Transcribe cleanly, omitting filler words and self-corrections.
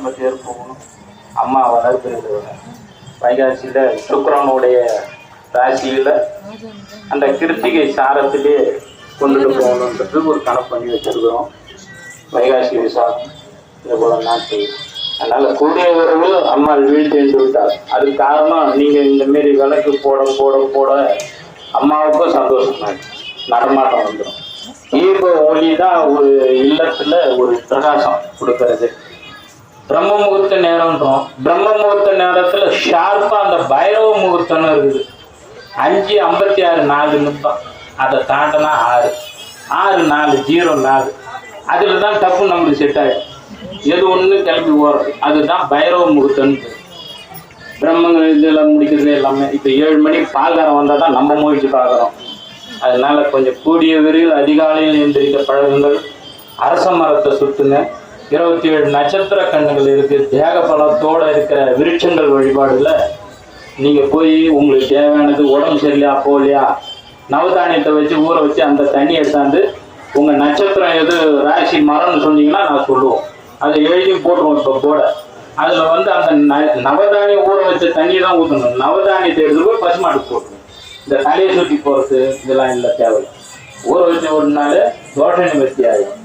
நம்ம தேர் போகணும். அம்மா வளர்க்கிறது வைகாசியில் சுக்கிரனுடைய ராசியில் அந்த கிருத்திகை சாரத்திலே கொண்டுட்டு போகணுன்றது ஒரு கணக்கு பண்ணி வச்சிருக்கிறோம். வைகாசி விசாகம் இந்த போல நாட்கள். அதனால கூடிய விரைவு அம்மாள் வீழ்த்தென்று விட்டார். அதுக்கு காரணம் நீங்கள் இந்த மாரி விளக்கு போட போட போட அம்மாவுக்கும் சந்தோஷம் நடமாட்டம் வந்துடும். தீப ஒளி தான் ஒரு இல்லத்துல ஒரு பிரகாசம் கொடுக்கறது. பிரம்ம முகூர்த்த நேரம்ன்றோம். பிரம்ம முகூர்த்த நேரத்துல ஷார்ப்பா அந்த பைரவ முகூர்த்தம்னு இருக்குது. 5:56 4 நிமிஷம். அதை தாண்டினா 6 6 4 0 4 அதுல தான் தப்பு நம்மளுக்கு செட் ஆகிடும். எது ஒன்று கிளம்பி ஓடுறது அதுதான் பைரவ முகூர்த்தம்னு. பிரம்மங்க இதில் முடிக்கிறது எல்லாமே. இப்போ 7 மணிக்கு பால்காரம் வந்தால் தான் நம்ம முயற்சி பார்க்குறோம். அதனால கொஞ்சம் கூடிய விரைவில் அதிகாலையில் எந்திரிக்க பழகுங்கள். அரச மரத்தை சுற்றுங்க. 27 நட்சத்திர கண்ணுகள் இருக்குது. தேக பலத்தோடு இருக்கிற விருட்சங்கள் வழிபாடுல நீங்கள் போய் உங்களுக்கு தேவையானது உடம்பு சரியில்லையா போகலையா நவதானியத்தை வச்சு ஊற வச்சு அந்த தண்ணி எடுத்தாந்து உங்கள் நட்சத்திரம் எது ராசி மரம்னு சொன்னீங்கன்னா நான் சொல்லுவோம். அதை எழுதி போட்டுருவோம். இப்போ போட அதில் வந்து அந்த நவதானியம் ஊற வச்ச தண்ணி தான் ஊற்றணும். நவதானியத்தை எடுத்து போய் பசுமாட்டுக்கு போட்டுருவோம். இந்த தலையை சுற்றி போகிறது இதெல்லாம் இல்லை தேவை. ஊற வச்சு ஒரு நாள் தோஷ நிவர்த்தி ஆகிடும்.